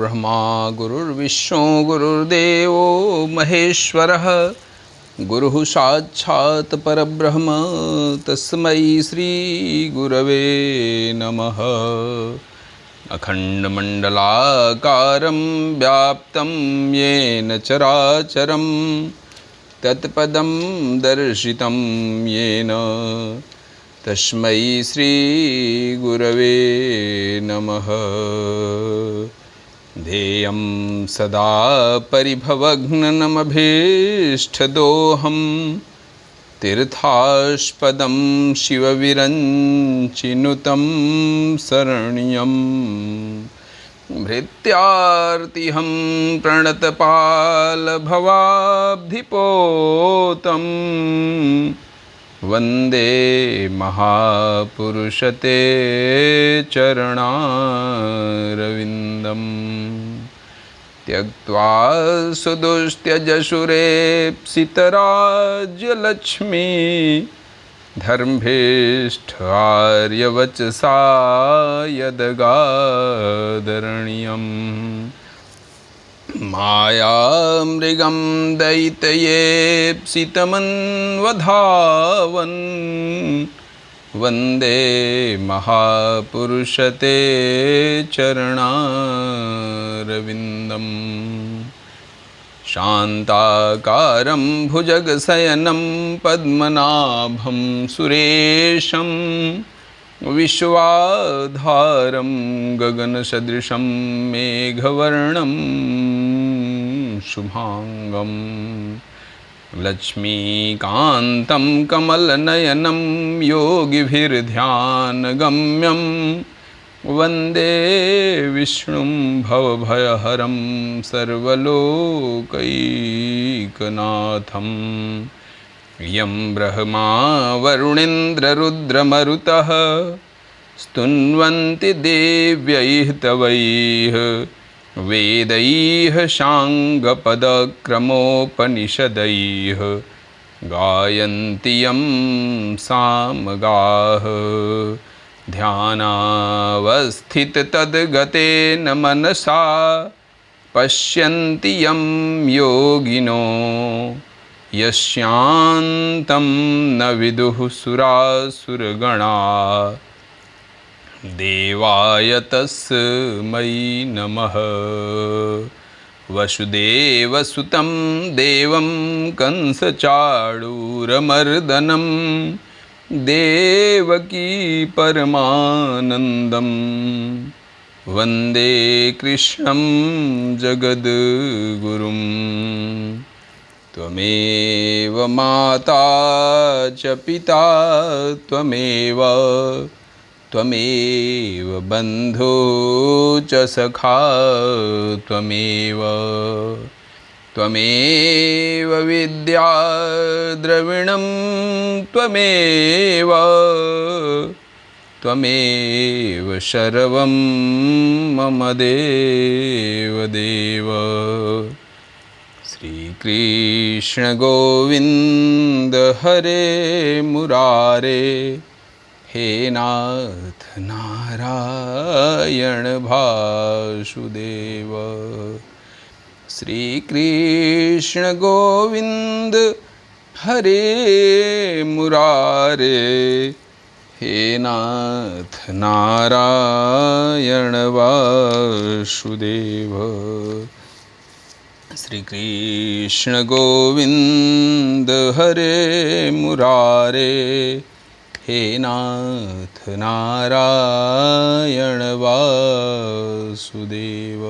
गुरुर्ब्रह्मा गुरुर्विष्णु गुरुर्देवो महेश्वरः गुरुः साक्षात् परब्रह्म तस्मै श्री गुरवे नमः। अखण्डमण्डलाकारं व्याप्तं येन चराचरं तत्पदं दर्शितं येन तस्मै श्री गुरवे नमः। ध्येयं सदा परिभवघ्नमभीष्टदोहं तीर्थास्पदं शिवविरञ्चिनुतं शरण्यं भृत्यार्तिहं प्रणतपालभवाब्धिपोतं वन्दे महापुरुषते चरणारविन्दं। त्यक्त्वा सुदुस्त्यजसुरेप्सितराज्यलक्ष्मी धर्मभीष्टार्यवचसा यदगादरणीयम्। मायामृगं दयितयेप्सितमन्वधावन् वन्दे महापुरुषते चरणारविन्दं। शान्ताकारं भुजगशयनं पद्मनाभं सुरेशं विश्वाधारं गगनसदृशं मेघवर्णं शुभांगं लक्ष्मीकान्तं कमलनयनं योगिभिर्ध्यानगम्यं वन्दे विष्णुं भवभयहरं सर्वलोकैकनाथं। यं ब्रह्मा वरुणेन्द्ररुद्रमरुतः स्तुन्वन्ति देव्यैः तवैः वेदैः साङ्गपदक्रमोपनिषदैः गायन्ति यं सामगाः। ध्यानावस्थिततद्गतेन मनसा पश्यन्ति यं योगिनो यस्यान्तं न विदुः सुरासुरगणा। देवाय तस्मै नमः। वसुदेवसुतं देवं कंसचाणूरमर्दनं देवकी परमानन्दं वन्दे कृष्णं जगद्गुरुं। त्वमेव माता च पिता त्वमेव बन्धु च सखा त्वमेव विद्या द्रविणं त्वमेव सर्वं मम देवदेव। श्रीकृष्ण गोविन्द हरे मुरारे हे नाथ नारायण वासुदेव। श्रीकृष्ण गोविन्द हरे मुरारे हे नाथ नारायण वासुदेव। श्रीकृष्ण गोविन्द हरे मुरारे हे नाथ नारायण वासुदेव।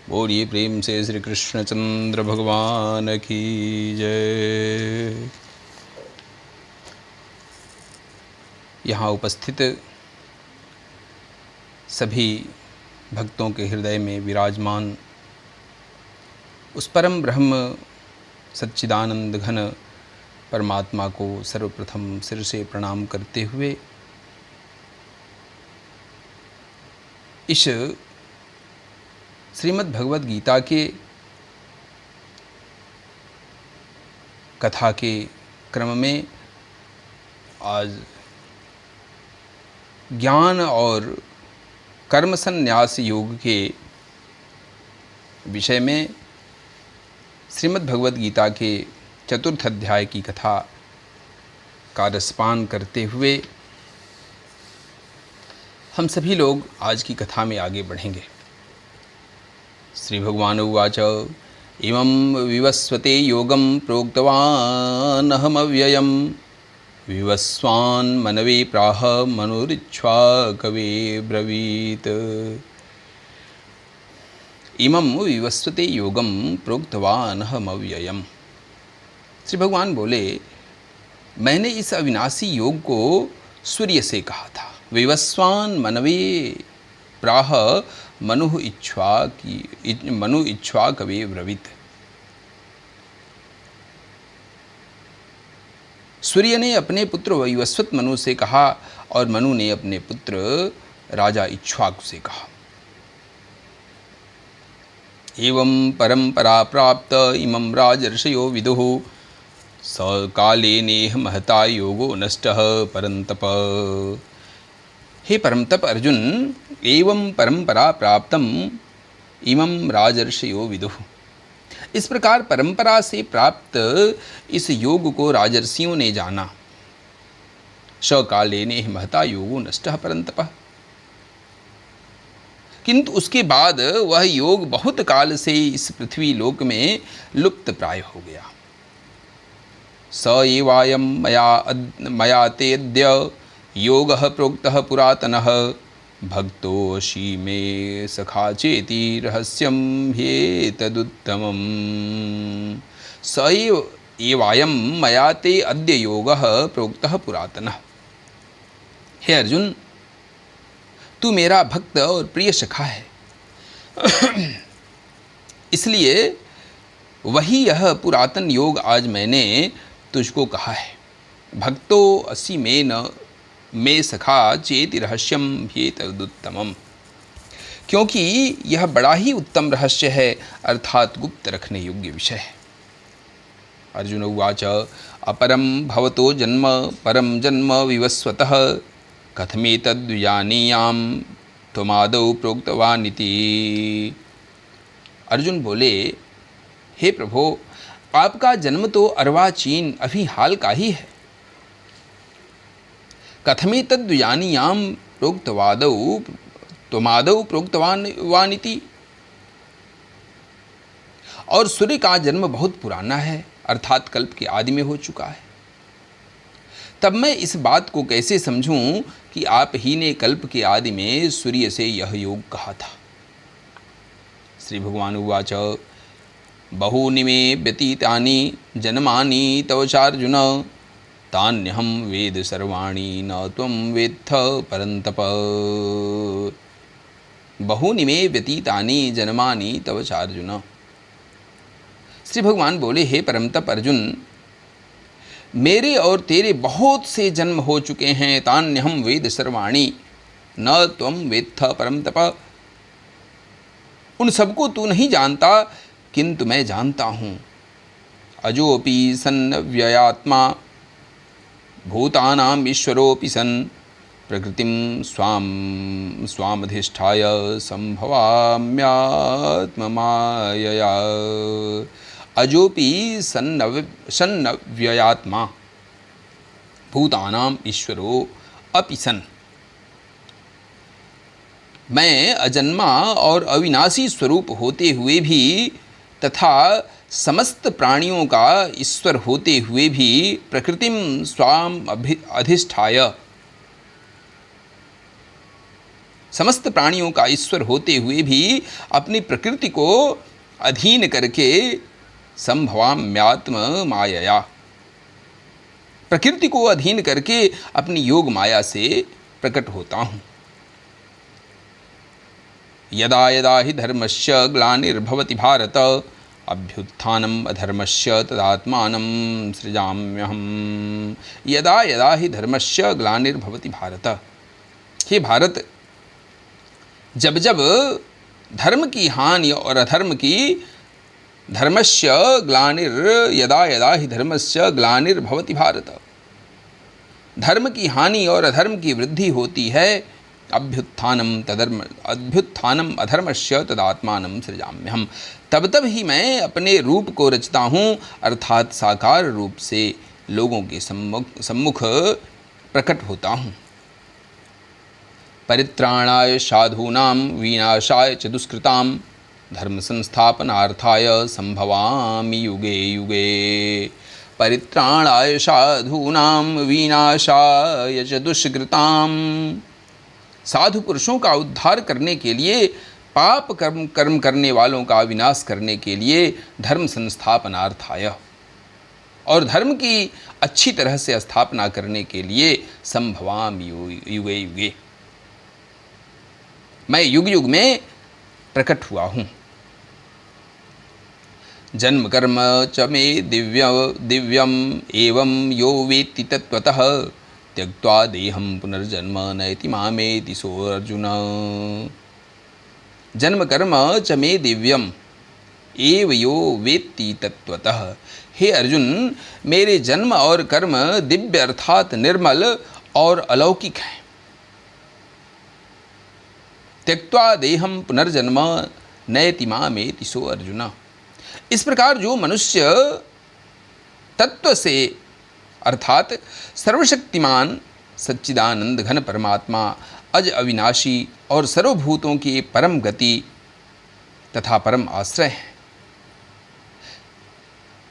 बोलिए प्रेम से श्री कृष्णचंद्र भगवान की जय। यहाँ उपस्थित सभी भक्तों के हृदय में विराजमान उस परम ब्रह्म सच्चिदानंद घन परमात्मा को सर्वप्रथम सिर से प्रणाम करते हुए इस श्रीमद् भगवद गीता के कथा के क्रम में आज ज्ञान और कर्म संन्यास योग के विषय में श्रीमद् भगवद गीता के चतुर्थ अध्याय की कथा का रसपान करते हुए हम सभी लोग आज की कथा में आगे बढ़ेंगे। श्री भगवान उवाच इमं विवस्वते योगं प्रोक्तवानहमव्ययं विवस्वान् मनवे प्राह मनुरिच्छ्वाकवे ब्रवीत। इमं विवस्वते योगं प्रोक्तवानहमव्ययम्। श्री भगवान बोले, मैंने इस अविनाशी योग को सूर्य से कहा था। विवस्वान् मनवे प्राह मनु इच्छ्वा कवे ब्रवीत। सूर्य ने अपने पुत्र वैवस्वत मनु से कहा और मनु ने अपने पुत्र राजा इक्ष्वाकु से कहा। एवं परंपरा प्राप्त इमं राजर्षयो विदुः स काले नेह महता योगो नष्टः परंतप। हे परमतप अर्जुन, एवं परंपरा प्राप्तम इमं राजर्षयो विदुः। इस प्रकार परंपरा से प्राप्त इस योग को राजर्षियों ने जाना। स काले नेह महता योगो नष्टः परंतप। किंतु उसके बाद वह योग बहुत काल से इस पृथ्वी लोक में लुप्त प्राय हो गया। स एवायं मया तेऽद्य योगः प्रोक्तः पुरातनः भक्तोऽसि मे सखा चेति रहस्यं ह्येतदुत्तमम्। स एवायं मया ते अद्य योगः प्रोक्तः पुरातनः। हे अर्जुन, तू मेरा भक्त और प्रिय सखा है, इसलिए वही यह पुरातन योग आज मैंने तुझको कहा है। भक्तो असि मे सखा चेति रहस्यम ह्येतदुत्तमम्। क्योंकि यह बड़ा ही उत्तम रहस्य है, अर्थात गुप्त रखने योग्य विषय है। अर्जुन उवाच अपरम भवतो जन्म परम जन्म विवस्वतः कथमेतद्विजानीयां त्वमादौ प्रोक्तवानिति। अर्जुन बोले, हे प्रभो, आपका जन्म तो अर्वाचीन अभी हाल का ही है। कथमेतद्विजानीयां त्वमादौ प्रोक्तवानिति। और सूर्य का जन्म बहुत पुराना है, अर्थात कल्प के आदि में हो चुका है। तब मैं इस बात को कैसे समझूं कि आप ही ने कल्प के आदि में सूर्य से यह योग कहा था। श्री भगवान उवाच बहूनि मे व्यतीतानि जन्मानि तव चार्जुन तान्यहं वेद सर्वाणि न त्वं वेत्थ परन्तप। बहूनि मे व्यतीतानि जन्मानि तव चार्जुन। श्री भगवान बोले, हे परमतप अर्जुन, मेरे और तेरे बहुत से जन्म हो चुके हैं। तान्यहं वेद सर्वाणि न त्वं वेत्थ परमतप। उन सबको तू नहीं जानता, किंतु मैं जानता हूँ। अजोपि सन् व्ययात्मा भूतानां ईश्वरोऽपि सन् प्रकृतिं स्वामधिष्ठाय संभवाम्यात्ममायया। अजोपि सन्नव्ययात्मा भूतानां ईश्वरो अपि सन्। मैं अजन्मा और अविनाशी स्वरूप होते हुए भी तथा समस्त प्राणियों का ईश्वर होते हुए भी प्रकृतिम स्वाम अधिष्ठाय, समस्त प्राणियों का ईश्वर होते हुए भी अपनी प्रकृति को अधीन करके संभवाम्यात्म मायया, प्रकृति को अधीन करके अपनी योग माया से प्रकट होता हूँ। यदा यदा हि धर्मस्य ग्लानिर्भवति भारत अभ्युत्थानम् अधर्मस्य तदात्मानं सृजाम्यहम्। यदा यदा हि धर्मस्य ग्लानिर्भवति भारत। हे भारत, जब जब धर्म की हानि और अधर्म की धर्मस्य ग्लानिर यदा यदा हि धर्मस्य ग्लानिर्भवति भारत, धर्म की हानि और अधर्म की वृद्धि होती है अभ्युत्थानम अधर्मस्य तदात्मानं सृजाम्यहम्। तब तब ही मैं अपने रूप को रचता हूँ, अर्थात साकार रूप से लोगों के सम्मुख प्रकट होता हूँ। परित्राणाय साधूनां विनाशाय च दुष्कृतां धर्म संस्थापनार्थाय संभवामि युगे युगे। परित्राणाय साधूनां विनाशाय च दुष्कृतां, साधु पुरुषों का उद्धार करने के लिए, पाप कर्म करने वालों का विनाश करने के लिए, धर्म संस्थापनार्थाय, और धर्म की अच्छी तरह से स्थापना करने के लिए, संभवामि युगे युगे, मैं युग युग में प्रकट हुआ हूँ। जन्म कर्म च मे दिव्यम एवं यो वेत्ति तत्त्वतः त्यक्त्वा देहं पुनर्जन्म नयति मामेति सो अर्जुन। जन्म कर्म च मे दिव्यम एव यो वेत्ति तत्त्वतः, हे अर्जुन, मेरे जन्म और कर्म दिव्य अर्थात निर्मल और अलौकिक हैं। त्यक्त्वा देहं पुनर्जन्म नयति मामेति सो अर्जुन। इस प्रकार जो मनुष्य तत्व से अर्थात सर्वशक्तिमान सच्चिदानंद घन परमात्मा, अज अविनाशी और सर्वभूतों की परम गति तथा परम आश्रय हैं,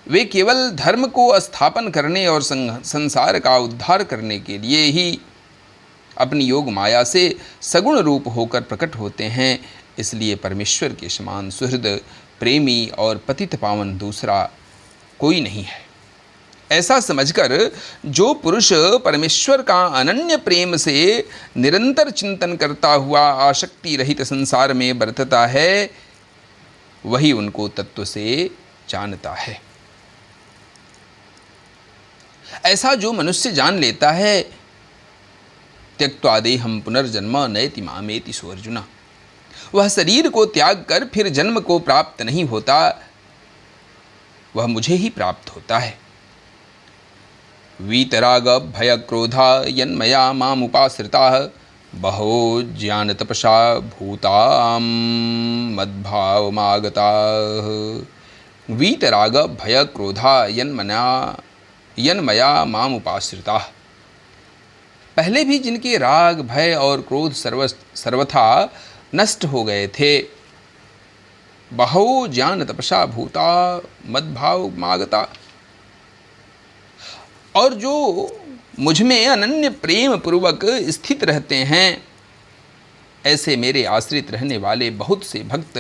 वे केवल धर्म को स्थापन करने और संसार का उद्धार करने के लिए ही अपनी योग माया से सगुण रूप होकर प्रकट होते हैं। इसलिए परमेश्वर के समान सुहृद, प्रेमी और पतित पावन दूसरा कोई नहीं है। ऐसा समझकर जो पुरुष परमेश्वर का अनन्य प्रेम से निरंतर चिंतन करता हुआ आसक्ति रहित संसार में बरतता है, वही उनको तत्व से जानता है। ऐसा जो मनुष्य जान लेता है, त्यक्त्वा देहं पुनर्जन्म नयति मामेति सो अर्जुन, वह शरीर को त्याग कर फिर जन्म को प्राप्त नहीं होता, वह मुझे ही प्राप्त होता है। वीतराग भय क्रोधा यन्मया मामुपाश्रिताः बहवो ज्ञान तपसा भूतां मद्भावमागताः। वीतराग भय क्रोधा यन्मया मामुपाश्रिताः, पहले भी जिनके राग, भय और क्रोध सर्वथा नष्ट हो गए थे, बहवो ज्ञान तपसा भूता मद्भाव मागता, और जो मुझ में अनन्य प्रेम पूर्वक स्थित रहते हैं, ऐसे मेरे आश्रित रहने वाले बहुत से भक्त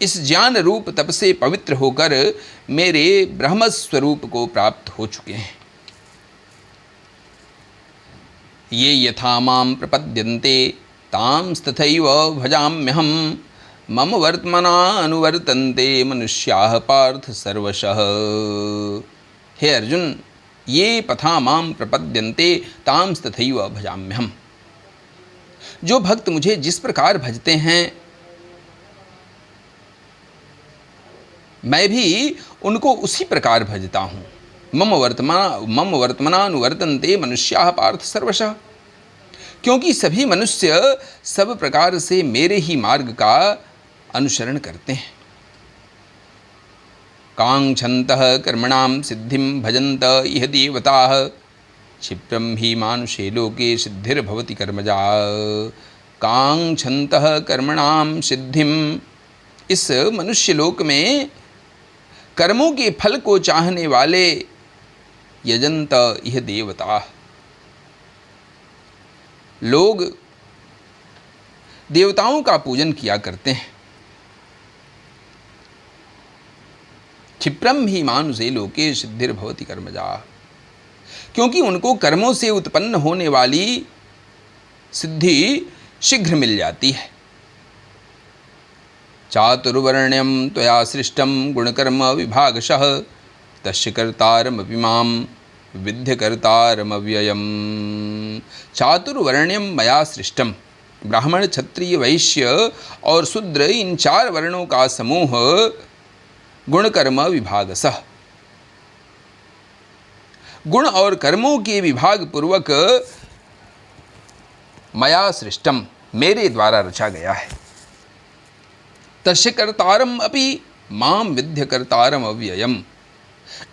इस ज्ञान रूप तप से पवित्र होकर मेरे ब्रह्म स्वरूप को प्राप्त हो चुके हैं। ये यथा मां प्रपद्यन्ते तांस्तथैव भजाम्यहं मम वर्त्मना अनुवर्तन्ते मनुष्याः पार्थ सर्वशः। हे अर्जुन, ये पथा मां प्रपद्यन्ते तांस्तथैव भजाम्यहं, जो भक्त मुझे जिस प्रकार भजते हैं, मैं भी उनको उसी प्रकार भजता हूँ। मम वर्त्मनानुवर्तन्ते मनुष्याः पार्थ सर्वशः, क्योंकि सभी मनुष्य सब प्रकार से मेरे ही मार्ग का अनुसरण करते हैं। कांक्षन्तः कर्मणां सिद्धिं भजन्त इह देवताः क्षिप्रं हि मानुषे लोके सिद्धिर्भवति कर्मजा। कांक्षन्तः कर्मणां सिद्धिं, इस मनुष्य लोक में कर्मों के फल को चाहने वाले यजंत यह देवता, लोग देवताओं का पूजन किया करते हैं। क्षिप्रम ही मानुषे लोके सिद्धिर्भवति कर्मजा, क्योंकि उनको कर्मों से उत्पन्न होने वाली सिद्धि शीघ्र मिल जाती है। चातुर्वर्ण्यम त्वया सृष्टम गुणकर्म विभागशः तस्य कर्तारमपि मां विद्यकर्तारमव्ययम्। चातुर्वर्ण्यम मया सृष्टम, ब्राह्मण, क्षत्रिय, वैश्य और शूद्र, इन चार वर्णों का समूह गुणकर्म विभागशः, गुण और कर्मों के विभाग पूर्वक मया सृष्टम, मेरे द्वारा रचा गया है। तस्य कर्तारम अपि माम विद्य कर्तारम अव्ययम।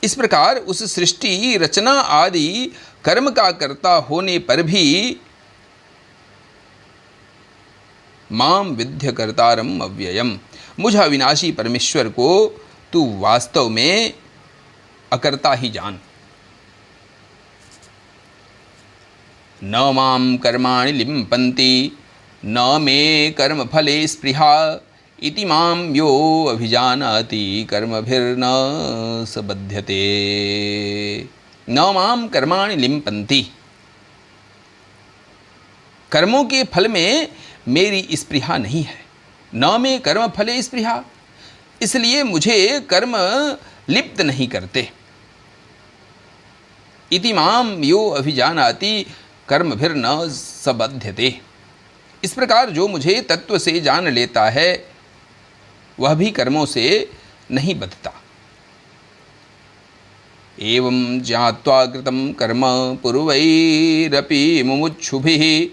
इस प्रकार उस सृष्टि रचना आदि कर्म का कर्ता होने पर भी माम विद्य कर्तारम अव्ययम, मुझ अविनाशी परमेश्वर को तू वास्तव में अकर्ता ही जान। न माम कर्माणि लिम्पन्ति न मे कर्म फले स्पृहा इति माम यो अभिजानाति कर्मभिर्न स बध्यते। न माम कर्माणि लिम्पन्ति, कर्मों के फल में मेरी स्पृहा नहीं है। न मे कर्म फले स्पृहा, इसलिए मुझे कर्म लिप्त नहीं करते। इति माम यो अभिजानाति कर्मभिर्न स बध्यते, इस प्रकार जो मुझे तत्व से जान लेता है वह भी कर्मों से नहीं बद्धता। एवं ज्ञात्वा कृतं कर्म पूर्वैरपि मुमुक्षुभिः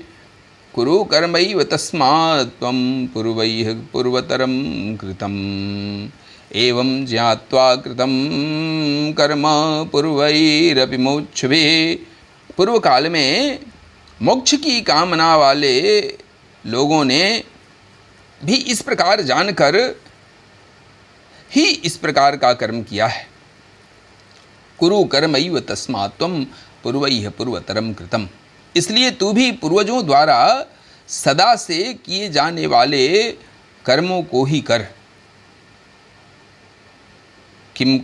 कुरु कर्मैव तस्मात् त्वं पूर्वैः पूर्वतरं कृतम्। एवं ज्ञात्वा कृतं कर्म पूर्वैरपि मुमुक्षुभिः, पूर्व काल में मोक्ष की कामना वाले लोगों ने भी इस प्रकार जानकर ही इस प्रकार का कर्म किया है। कुरु कर्मैव तस्मात् त्वं पूर्वैः पूर्वतरं कृतम्, इसलिए तू भी पूर्वजों द्वारा सदा से किए जाने वाले कर्मों को ही कर। किम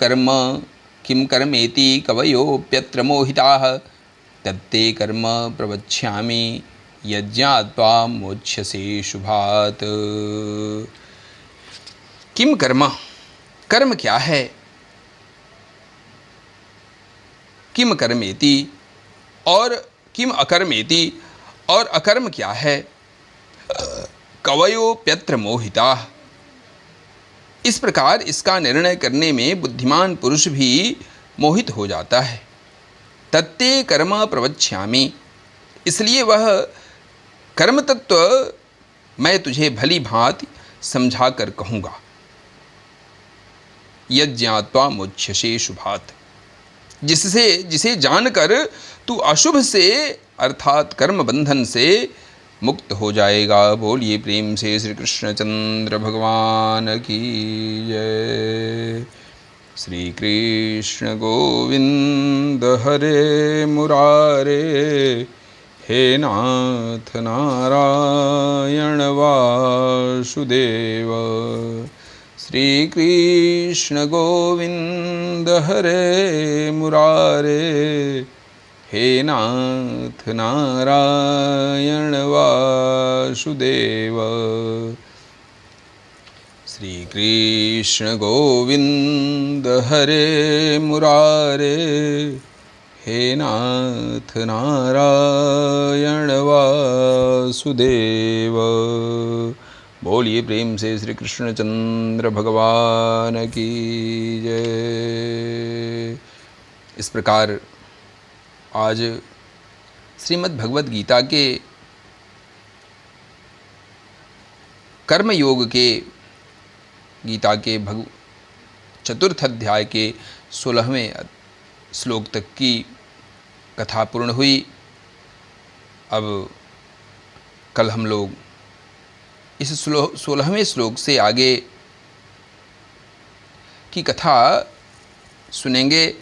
कर्मेति कवयोप्यत्र मोहिताः तत्ते कर्म प्रवक्ष्यामि यज्ञात्वा मोक्ष्यसे शुभात्। किम कर्म, कर्म क्या है? किम कर्मेति और किम अकर्मेति, और अकर्म क्या है? कवयोप्यत्र मोहिताः, इस प्रकार इसका निर्णय करने में बुद्धिमान पुरुष भी मोहित हो जाता है। तत्ते कर्म प्रवक्ष्यामि, इसलिए वह कर्म तत्व मैं तुझे भली भांति समझा कर कहूँगा। यज्ञात्वा मोक्ष्यसे शुभात्, जिसे जानकर तू अशुभ से अर्थात कर्म बंधन से मुक्त हो जाएगा। बोलिए प्रेम से श्री कृष्णचंद्र भगवान की जय। श्री कृष्ण गोविंद हरे मुरारे, हे नाथ नारायण वासुदेव। श्री कृष्ण गोविंद हरे मुरारे, हे नाथ नारायण वासुदेव। श्री कृष्ण गोविंद हरे मुरारे, हे नाथ नारायण वासुदेव। बोलिए प्रेम से श्री कृष्णचंद्र भगवान की जय। इस प्रकार आज श्रीमद् भगवद गीता के कर्म योग के गीता के चतुर्थ अध्याय के 16वें श्लोक तक की कथा पूर्ण हुई। अब कल हम लोग इस 16वें श्लोक से आगे की कथा सुनेंगे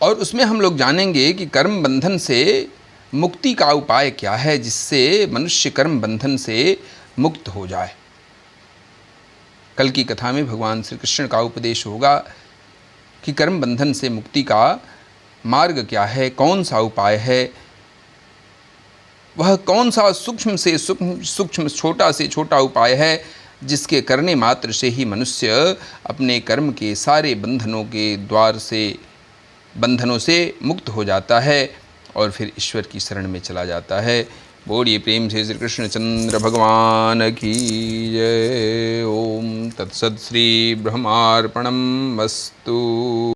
और उसमें हम लोग जानेंगे कि कर्म बंधन से मुक्ति का उपाय क्या है, जिससे मनुष्य कर्म बंधन से मुक्त हो जाए। कल की कथा में भगवान श्री कृष्ण का उपदेश होगा कि कर्म बंधन से मुक्ति का मार्ग क्या है, कौन सा उपाय है, वह कौन सा सूक्ष्म से सूक्ष्म छोटा से छोटा उपाय है जिसके करने मात्र से ही मनुष्य अपने कर्म के सारे बंधनों से मुक्त हो जाता है और फिर ईश्वर की शरण में चला जाता है। बोलिए प्रेम से श्री कृष्णचंद्र भगवान की जय। ओम तत्सत्। श्री ब्रह्मार्पणमस्तु।